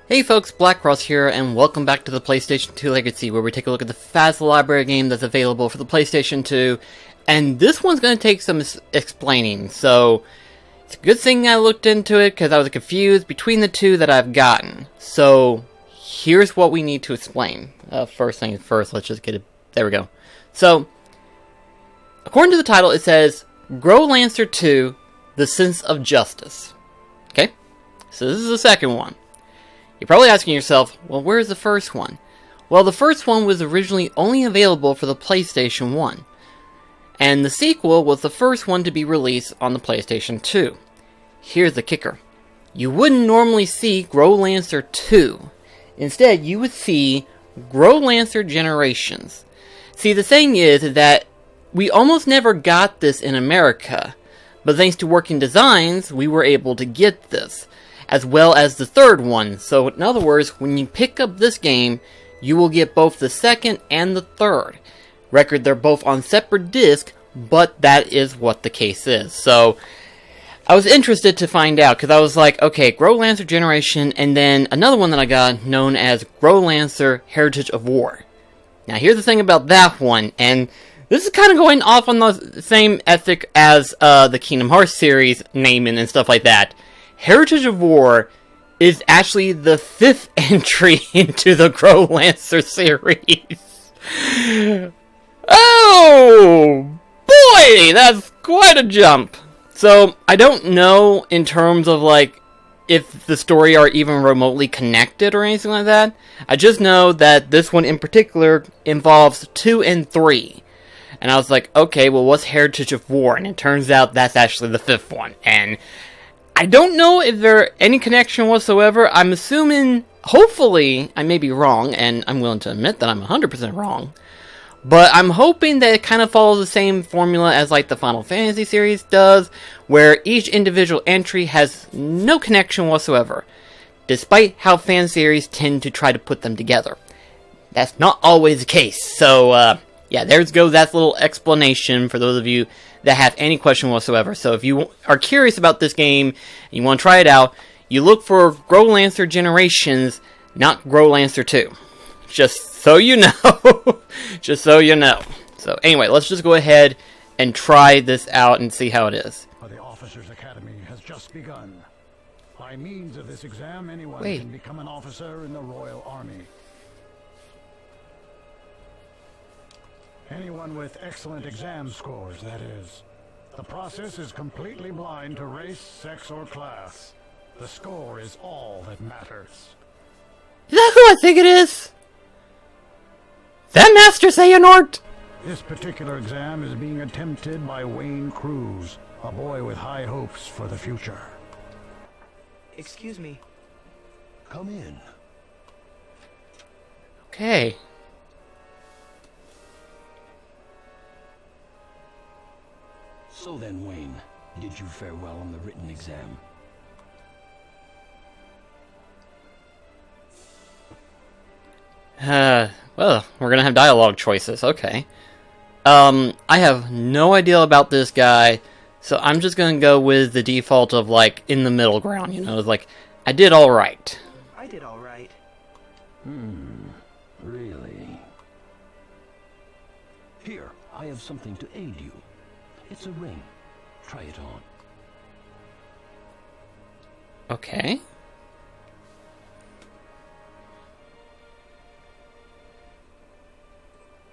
Hey folks, BlackCross here, and welcome back to the PlayStation 2 Legacy, where we take a look at the fast library game that's available for the PlayStation 2, and this one's going to take some explaining, so it's a good thing I looked into it, because I was confused between the two that I've gotten. So, here's what we need to explain. First thing first, let's just get it, there we go. So, according to the title, it says, Growlanser 2, The Sense of Justice. Okay? So this is the second one. You're probably asking yourself, well, where's the first one? Well, the first one was originally only available for the PlayStation 1. And the sequel was the first one to be released on the PlayStation 2. Here's the kicker. You wouldn't normally see Growlanser 2. Instead, you would see Growlanser Generations. See, the thing is that we almost never got this in America. But thanks to Working Designs, we were able to get this, as well as the third one. So in other words, when you pick up this game, you will get both the second and the third. Record, they're both on separate discs, but that is what the case is. So I was interested to find out, because I was like, okay, Growlanser Generation, and then another one that I got known as Growlanser Heritage of War. Now here's the thing about that one, and this is kind of going off on the same ethic as the Kingdom Hearts series naming and stuff like that. Heritage of War is actually the 5th entry into the Growlancer series. Oh, boy, that's quite a jump. So, I don't know in terms of, like, if the story are even remotely connected or anything like that. I just know that this one in particular involves 2 and 3. And I was like, okay, well, what's Heritage of War? And it turns out that's actually the 5th one. And I don't know if there's any connection whatsoever. I'm assuming, hopefully, I may be wrong, and I'm willing to admit that I'm 100% wrong. But I'm hoping that it kind of follows the same formula as like the Final Fantasy series does, where each individual entry has no connection whatsoever, despite how fan series tend to try to put them together. That's not always the case. So, yeah, there's goes that little explanation for those of you that have any question whatsoever. So if you are curious about this game and you want to try it out, you look for Growlancer Generations, not Growlancer 2. Just so you know. Just so you know. So anyway, let's just go ahead and try this out and see how it is. The Officers Academy has just begun. By means of this exam, anyone can become an officer in the Royal Army. Anyone with excellent exam scores, that is. The process is completely blind to race, sex, or class. The score is all that matters. Is that who I think it is? That Master Xehanort? This particular exam is being attempted by Wayne Cruz, a boy with high hopes for the future. Excuse me. Come in. Okay. So then, Wayne, did you fare well on the written exam? Well, we're gonna have dialogue choices, okay. I have no idea about this guy, so I'm just gonna go with the default of, like, in the middle ground, you know, it's like, I did alright. I did alright. Really? Here, I have something to aid you. It's a ring. Try it on. Okay.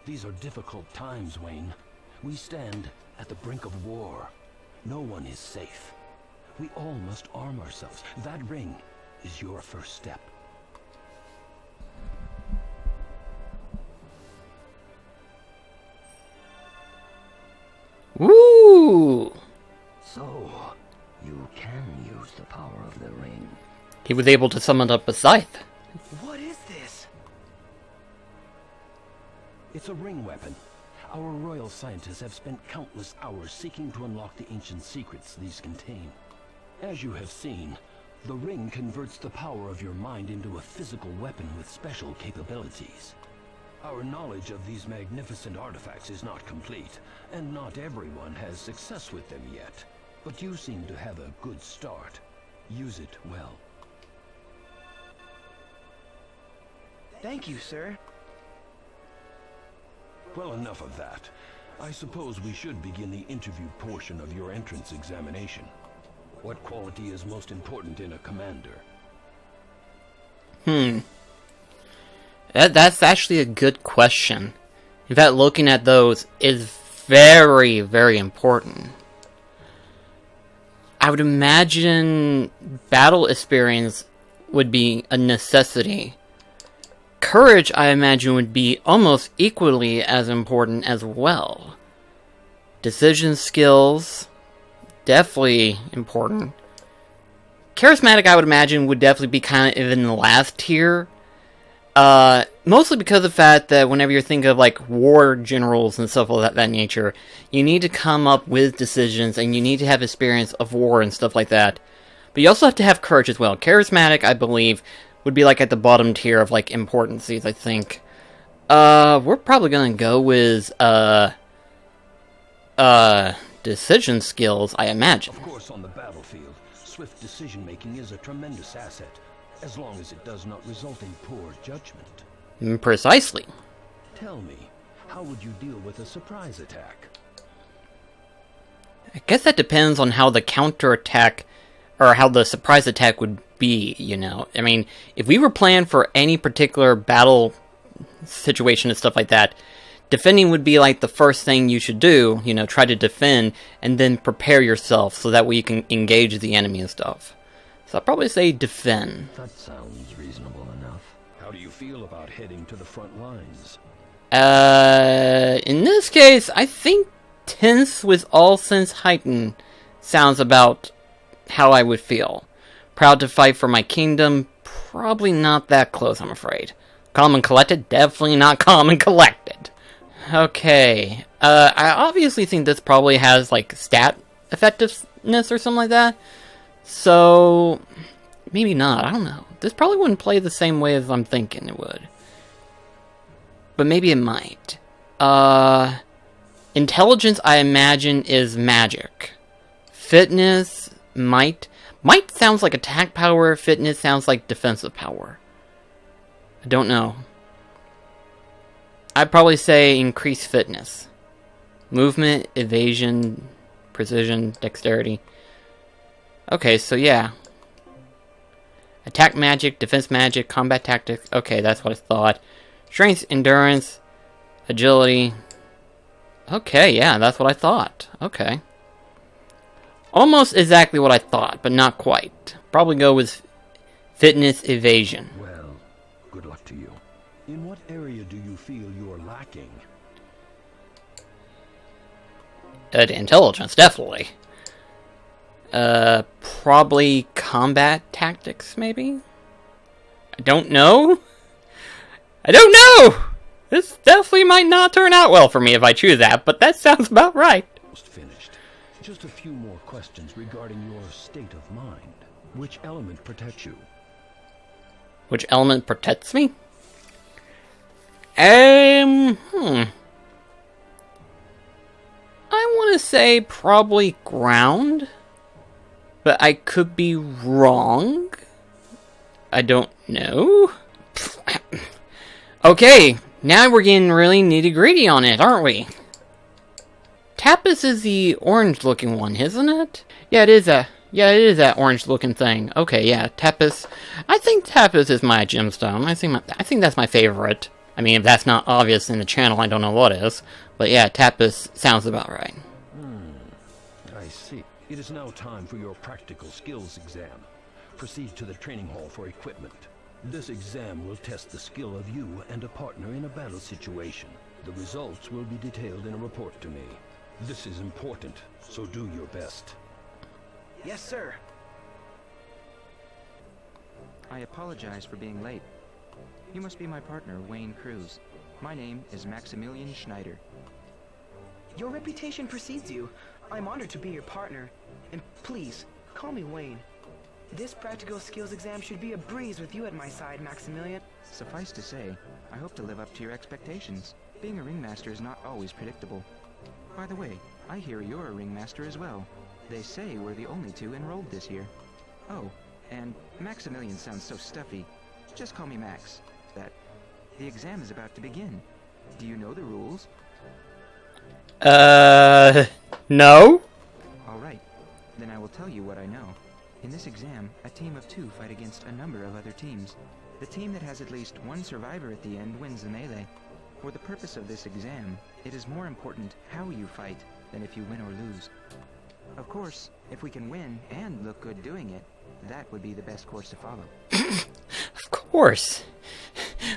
These are difficult times, Wayne. We stand at the brink of war. No one is safe. We all must arm ourselves. That ring is your first step. Woo! So, you can use the power of the ring. He was able to summon up a scythe. What is this? It's a ring weapon. Our royal scientists have spent countless hours seeking to unlock the ancient secrets these contain. As you have seen, the ring converts the power of your mind into a physical weapon with special capabilities. Our knowledge of these magnificent artifacts is not complete, and not everyone has success with them yet. But you seem to have a good start. Use it well. Thank you, sir. Well, enough of that. I suppose we should begin the interview portion of your entrance examination. What quality is most important in a commander? That's actually a good question. In fact, looking at those is very, very important. I would imagine battle experience would be a necessity. Courage, I imagine, would be almost equally as important as well. Decision skills, definitely important. Charismatic, I would imagine, would definitely be kind of in the last tier. Mostly because of the fact that whenever you're thinking of, like, war generals and stuff of that nature, you need to come up with decisions, and you need to have experience of war and stuff like that. But you also have to have courage as well. Charismatic, I believe, would be, like, at the bottom tier of, like, importancies, I think. We're probably gonna go with, decision skills, I imagine. Of course, on the battlefield, swift decision-making is a tremendous asset, as long as it does not result in poor judgment. Precisely. Tell me, how would you deal with a surprise attack? I guess that depends on how the counterattack, or how the surprise attack would be, you know? I mean, if we were planned for any particular battle situation and stuff like that, defending would be like the first thing you should do, you know, try to defend, and then prepare yourself so that way you can engage the enemy and stuff. So I'd probably say defend. That sounds reasonable enough. How do you feel about heading to the front lines? In this case, I think tense with all sense heightened sounds about how I would feel. Proud to fight for my kingdom, probably not that close, I'm afraid. Calm and collected, definitely not calm and collected. Okay, I obviously think this probably has, like, stat effectiveness or something like that. So, maybe not, I don't know. This probably wouldn't play the same way as I'm thinking it would. But maybe it might. Intelligence, I imagine, is magic. Fitness, might. Might sounds like attack power, fitness sounds like defensive power. I don't know. I'd probably say increase fitness. Movement, evasion, precision, dexterity. Okay, so yeah. Attack magic, defense magic, combat tactics. Okay, that's what I thought. Strength, endurance, agility. Okay, yeah, that's what I thought. Okay. Almost exactly what I thought, but not quite. Probably go with fitness, evasion. Well, good luck to you. In what area do you feel you're lacking? Intelligence, definitely. Probably combat tactics, maybe? I don't know. I don't know! This definitely might not turn out well for me if I choose that, but that sounds about right. Almost finished. Just a few more questions regarding your state of mind. Which element protects you? Which element protects me? I want to say probably ground, but I could be wrong. I don't know. Okay, now we're getting really nitty-gritty on it, aren't we? Tapis is the orange-looking one, isn't it? Yeah, it is that orange-looking thing. Okay, yeah, Tapis. I think Tapis is my gemstone. I think that's my favorite. I mean, if that's not obvious in the channel, I don't know what is. But yeah, Tapis sounds about right. I see. It is now time for your practical skills exam. Proceed to the training hall for equipment. This exam will test the skill of you and a partner in a battle situation. The results will be detailed in a report to me. This is important, so do your best. Yes, sir. I apologize for being late. You must be my partner, Wayne Cruz. My name is Maximilian Schneider. Your reputation precedes you. I'm honored to be your partner. And please, call me Wayne. This practical skills exam should be a breeze with you at my side, Maximilian. Suffice to say, I hope to live up to your expectations. Being a ringmaster is not always predictable. By the way, I hear you're a ringmaster as well. They say we're the only two enrolled this year. Oh, and Maximilian sounds so stuffy. Just call me Max. That The exam is about to begin. Do you know the rules? No? Alright, then I will tell you what I know. In this exam, a team of 2 fight against a number of other teams. The team that has at least one survivor at the end wins the melee. For the purpose of this exam, it is more important how you fight than if you win or lose. Of course, if we can win and look good doing it, that would be the best course to follow. Of course.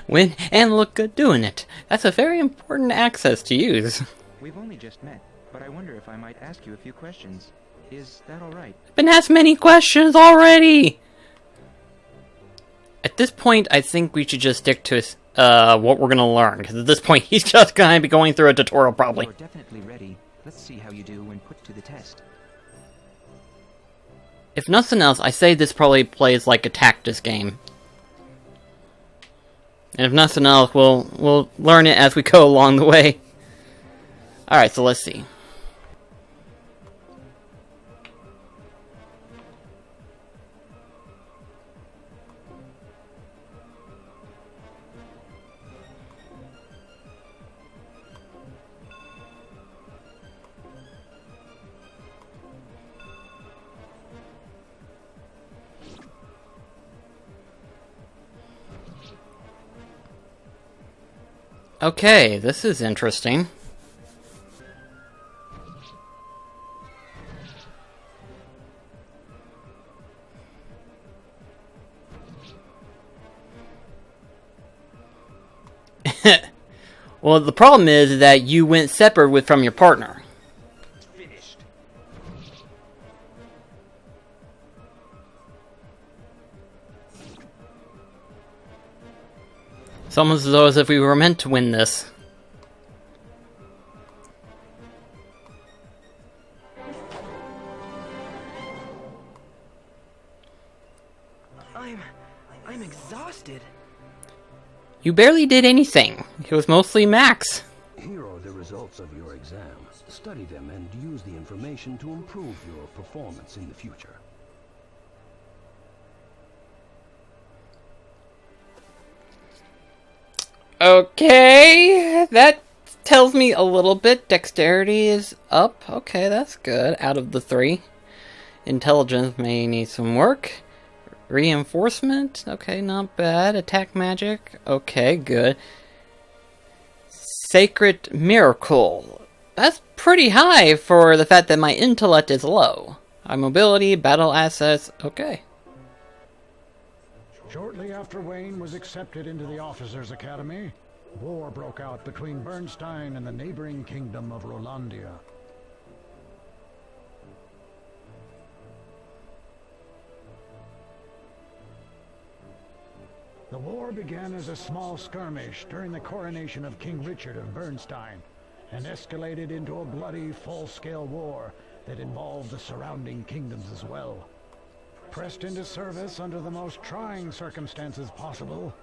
Win and look good doing it. That's a very important access to use. We've only just met, but I wonder if I might ask you a few questions. Is that alright? Been asked many questions already! At this point, I think we should just stick to what we're gonna learn, because at this point, he's just gonna be going through a tutorial, probably. You're definitely ready. Let's see how you do when put to the test. If nothing else, I say this probably plays like a tactics game. And if nothing else, we'll learn it as we go along the way. Alright, so let's see. Okay, this is interesting. Well, the problem is that you went separate from your partner. Finished. It's almost as if we were meant to win this. I'm exhausted. You barely did anything. It was mostly Max. Here are the results of your exam. Study them and use the information to improve your performance in the future. Okay, that tells me a little bit. Dexterity is up. Okay, that's good. Out of the 3. Intelligence may need some work. Reinforcement. Okay, not bad. Attack magic. Okay, good. Sacred miracle. That's pretty high for the fact that my intellect is low. High mobility, battle assets. Okay. Shortly after Wayne was accepted into the Officers' Academy, war broke out between Bernstein and the neighboring kingdom of Rolandia. The war began as a small skirmish during the coronation of King Richard of Bernstein, and escalated into a bloody, full-scale war that involved the surrounding kingdoms as well. Pressed into service under the most trying circumstances possible,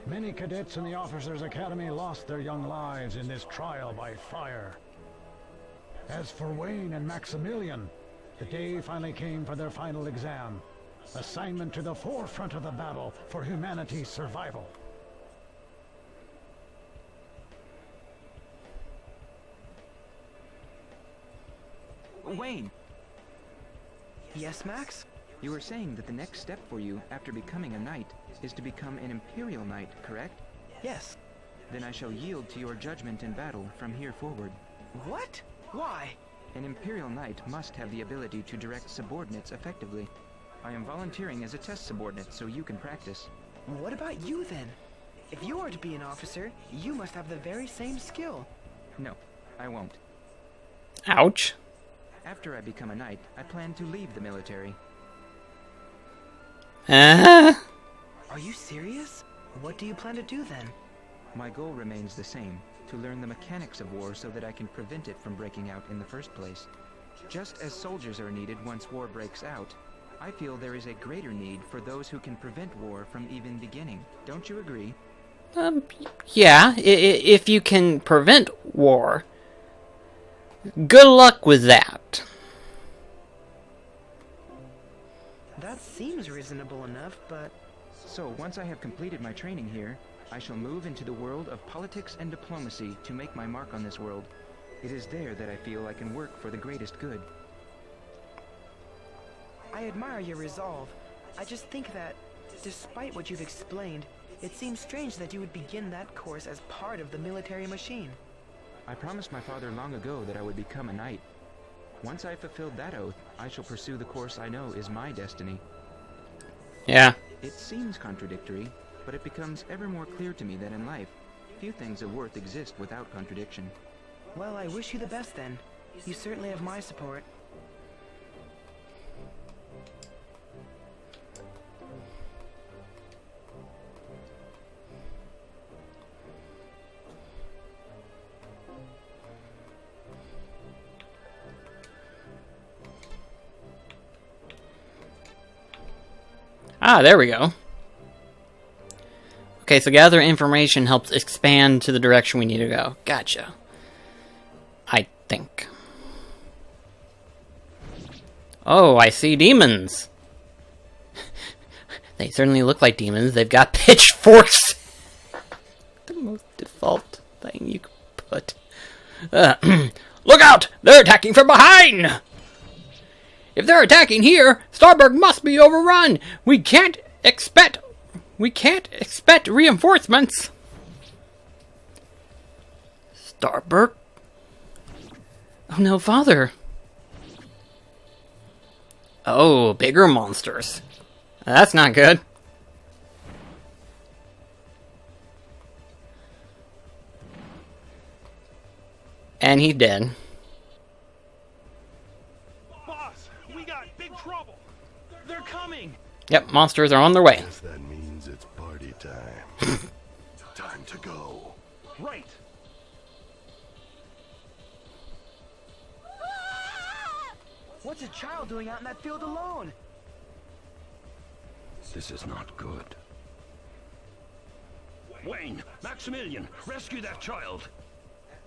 many cadets in the Officers' Academy lost their young lives in this trial by fire. As for Wayne and Maximilian, the day finally came for their final exam. Assignment to the forefront of the battle for humanity's survival. Wayne, Yes, Max? you were saying that the next step for you after becoming a knight is to become an Imperial Knight, correct? Yes. Then I shall yield to your judgment in battle from here forward. What? Why? An Imperial Knight must have the ability to direct subordinates effectively. I am volunteering as a test subordinate so you can practice. What about you then? If you are to be an officer, you must have the very same skill. No, I won't. Ouch. After I become a knight, I plan to leave the military. Are you serious? What do you plan to do then? My goal remains the same, to learn the mechanics of war so that I can prevent it from breaking out in the first place. Just as soldiers are needed once war breaks out, I feel there is a greater need for those who can prevent war from even beginning. Don't you agree? Yeah, if you can prevent war. Good luck with that. That seems reasonable enough, but... So, once I have completed my training here, I shall move into the world of politics and diplomacy to make my mark on this world. It is there that I feel I can work for the greatest good. I admire your resolve. I just think that, despite what you've explained, it seems strange that you would begin that course as part of the military machine. I promised my father long ago that I would become a knight. Once I've fulfilled that oath, I shall pursue the course I know is my destiny. Yeah. It seems contradictory, but it becomes ever more clear to me that in life, few things of worth exist without contradiction. Well, I wish you the best then. You certainly have my support. Ah, there we go. Okay, so gather information helps expand to the direction we need to go. Gotcha. I think. Oh, I see demons. They certainly look like demons. They've got pitchforks. The most default thing you could put. Look out! They're attacking from behind! If they're attacking here, Starburg must be overrun. We can't expect reinforcements. Starburg? Oh no, father. Oh, bigger monsters. That's not good. And he's dead. They're coming! Yep, monsters are on their way. Guess that means it's party time. Time to go. Right! What's a child doing out in that field alone? This is not good. Wayne! Maximilian! Rescue that child!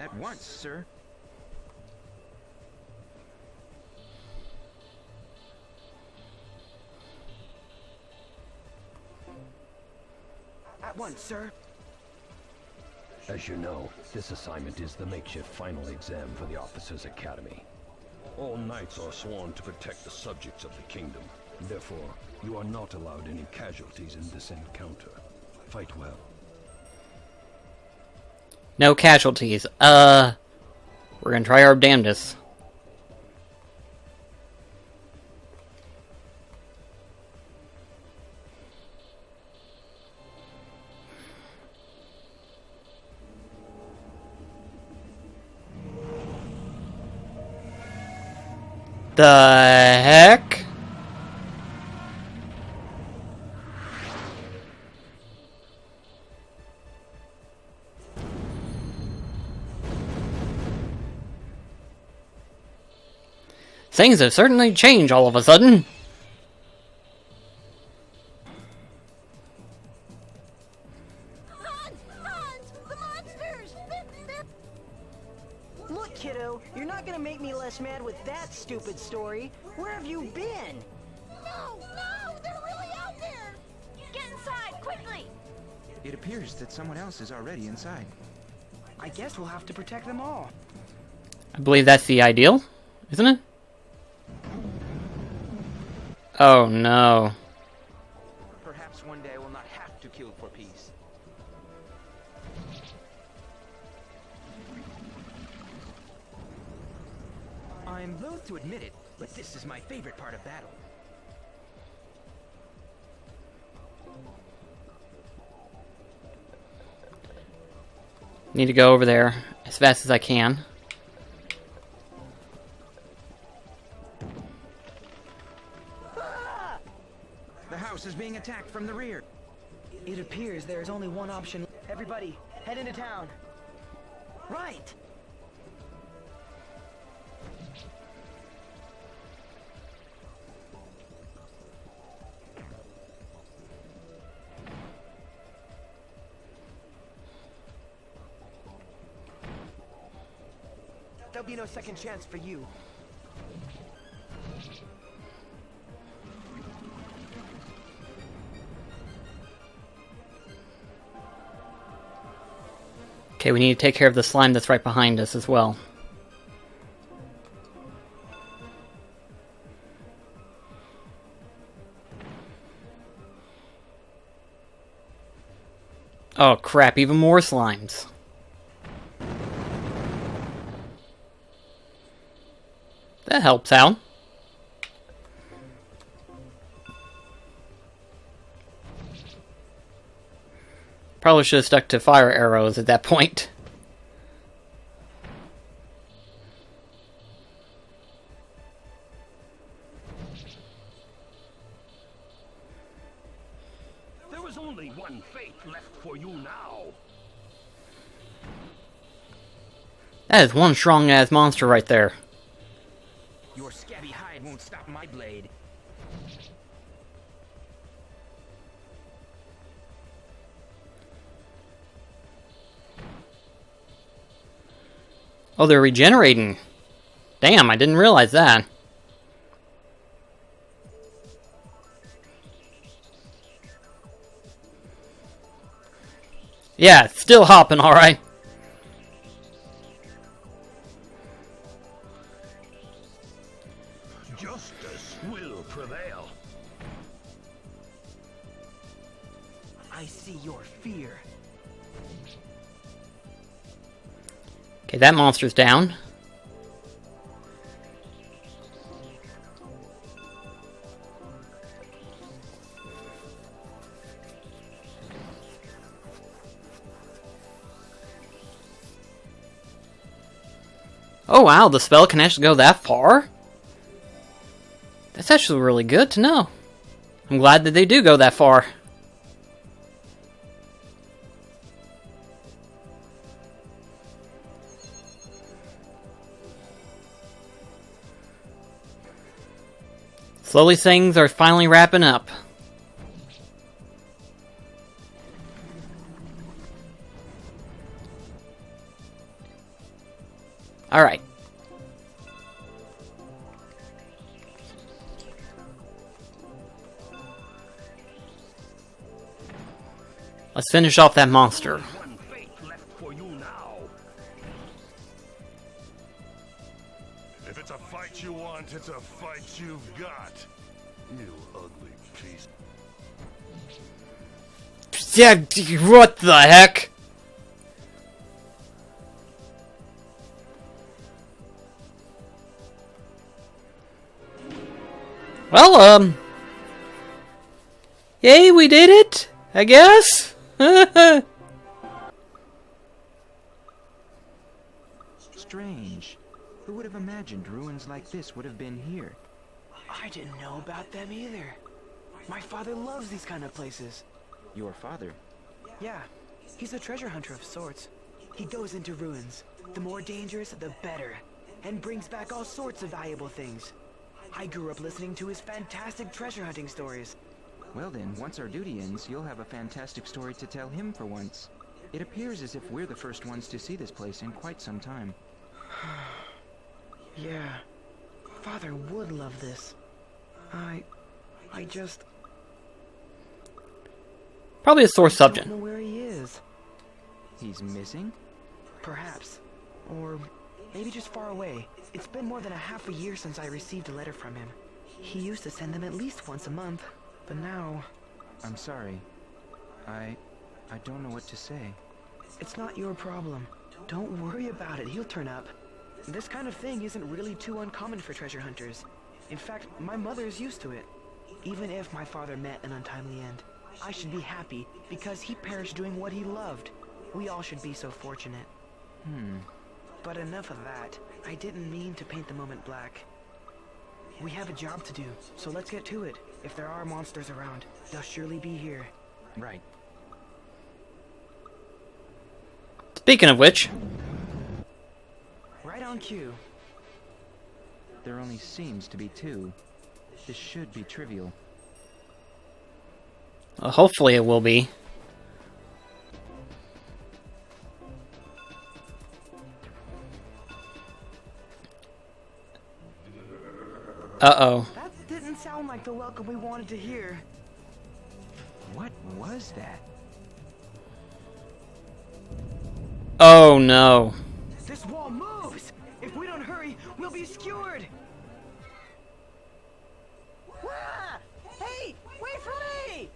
At once, sir. At once, sir. As you know, this assignment is the makeshift final exam for the Officers' Academy. All knights are sworn to protect the subjects of the kingdom. Therefore, you are not allowed any casualties in this encounter. Fight well. No casualties. We're gonna try our damnedest. The heck? Things have certainly changed all of a sudden. The monsters! Look, kiddo, you're not gonna make me less mad with that stupid story. Where have you been? No! They're really out there! Get inside, quickly! It appears that someone else is already inside. I guess we'll have to protect them all. I believe that's the ideal, isn't it? Oh no. Perhaps one day I will not have to kill for peace. I'm loath to admit it, but this is my favorite part of battle. Need to go over there as fast as I can. The house is being attacked from the rear. It appears there is only one option. Everybody, head into town. Right! There'll be no second chance for you. Okay, we need to take care of the slime that's right behind us as well. Oh crap, even more slimes. That helps out. Probably should have stuck to fire arrows at that point. There is only one fate left for you now. That is one strong-ass monster right there. Your scabby hide won't stop my blade. Oh, they're regenerating. Damn, I didn't realize that. Yeah, it's still hopping, alright. Justice will prevail. I see your fear. Okay, that monster's down. Oh wow, the spell can actually go that far? That's actually really good to know. I'm glad that they do go that far. Slowly things are finally wrapping up. Alright. Let's finish off that monster. One fate left for you now. If it's a fight you want, it's a fight you've got. You ugly piece. Yeah, what the heck? Well, yay, we did it, I guess? Strange. Who would have imagined ruins like this would have been here? I didn't know about them either. My father loves these kind of places. Your father? Yeah, he's a treasure hunter of sorts. He goes into ruins. The more dangerous, the better. And brings back all sorts of valuable things. I grew up listening to his fantastic treasure hunting stories. Well then, once our duty ends, you'll have a fantastic story to tell him for once. It appears as if we're the first ones to see this place in quite some time. Yeah, Father would love this. I just... Probably a sore subject. I don't know where he is. He's missing? Perhaps. Or maybe just far away. It's been more than a half a year since I received a letter from him. He used to send them at least once a month, but now... I'm sorry. I don't know what to say. It's not your problem. Don't worry about it, he'll turn up. This kind of thing isn't really too uncommon for treasure hunters. In fact, my mother's used to it. Even if my father met an untimely end, I should be happy because he perished doing what he loved. We all should be so fortunate. But enough of that. I didn't mean to paint the moment black. We have a job to do, so let's get to it. If there are monsters around, they'll surely be here. Right. Speaking of which... Right on cue. There only seems to be two. This should be trivial. hopefully it will be. Uh-oh. That didn't sound like the welcome we wanted to hear. What was that? Oh no. This wall moves! If we don't hurry, we'll be skewered! Ah! Hey, wait for me!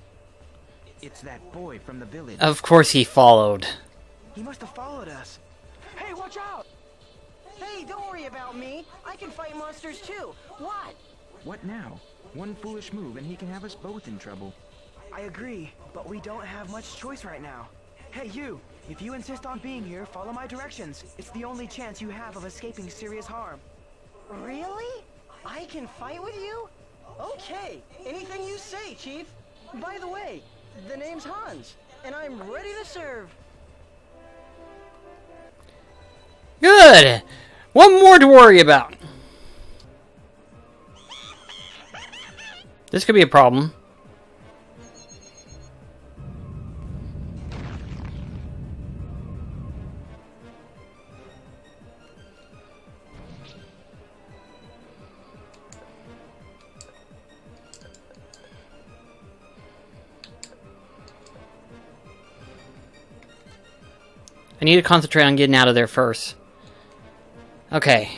It's that boy from the village. Of course he followed. He must have followed us. Hey, watch out! Hey, don't worry about me. I can fight monsters too. What? What now? One foolish move and he can have us both in trouble. I agree, but we don't have much choice right now. Hey, you! If you insist on being here, follow my directions. It's the only chance you have of escaping serious harm. Really? I can fight with you? Okay, anything you say, Chief. By the way, the name's Hans, and I'm ready to serve. Good! One more to worry about. This could be a problem. I need to concentrate on getting out of there first. Okay.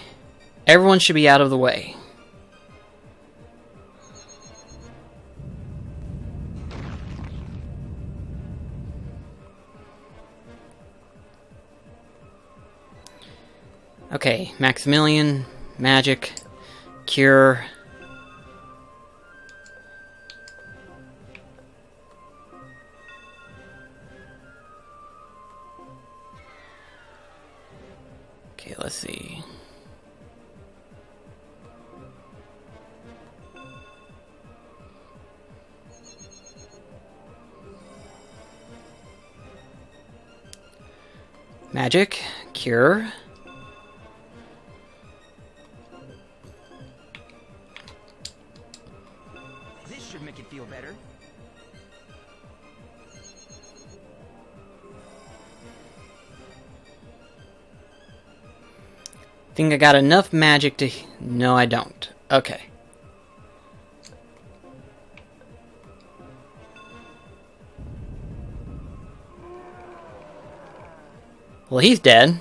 Everyone should be out of the way. Okay, Maximilian, Magic, Cure. Okay, let's see. Magic, Cure. This should make it feel better. Think I got enough magic to... No, I don't. Okay. Well, he's dead.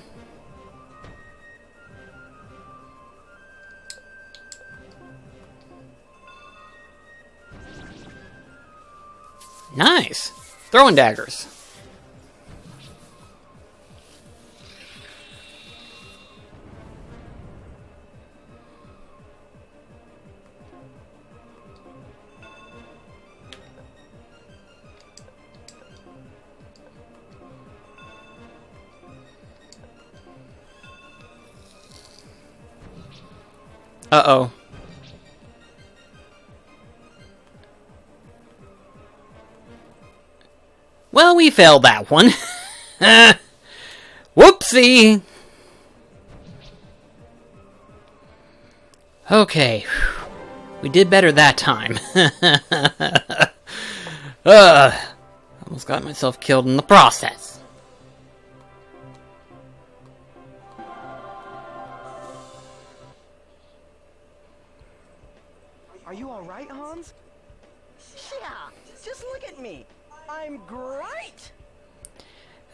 Nice! Throwing daggers. Uh-oh. Well, we failed that one. Whoopsie! Okay. We did better that time. Almost got myself killed in the process. Are you alright, Hans? Yeah, just look at me. I'm great!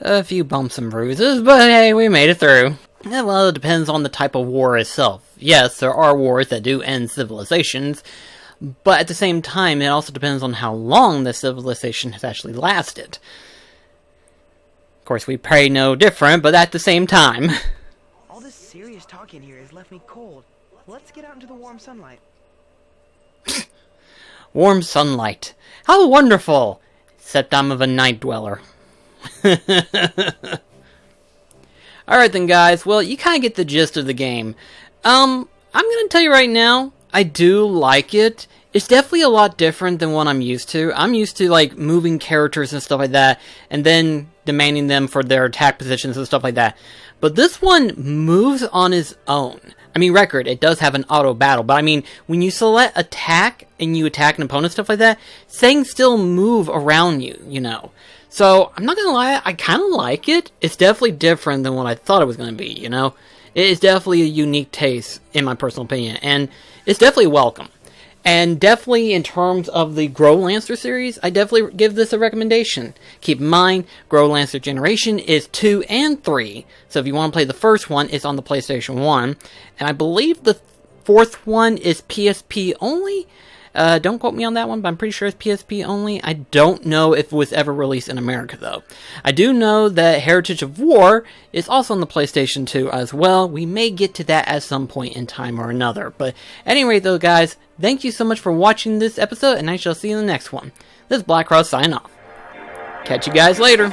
A few bumps and bruises, but hey, we made it through. Yeah, well, it depends on the type of war itself. Yes, there are wars that do end civilizations, but at the same time, it also depends on how long the civilization has actually lasted. Of course, we pray no different, but at the same time... All this serious talking here has left me cold. Let's get out into the warm sunlight. Warm sunlight. How wonderful! Except I'm of a night dweller. Alright then, guys. Well, you kind of get the gist of the game. I'm gonna tell you right now, I do like it. It's definitely a lot different than what I'm used to. I'm used to, like, moving characters and stuff like that, and then demanding them for their attack positions and stuff like that. But this one moves on its own. I mean, record, it does have an auto battle, but I mean, when you select attack and you attack an opponent, stuff like that, things still move around you, you know. So, I'm not gonna lie, I kind of like it. It's definitely different than what I thought it was gonna be, you know. It is definitely a unique taste, in my personal opinion, and it's definitely welcome. And definitely in terms of the Growlanser series, I definitely give this a recommendation. Keep in mind, Growlanser Generation is 2 and 3. So if you want to play the first one, it's on the PlayStation 1. And I believe the fourth one is PSP only. Don't quote me on that one, but I'm pretty sure it's PSP only. I don't know if it was ever released in America, though. I do know that Heritage of War is also on the PlayStation 2 as well. We may get to that at some point in time or another. But anyway, though, guys, thank you so much for watching this episode, and I shall see you in the next one. This is BlackCross signing off. Catch you guys later.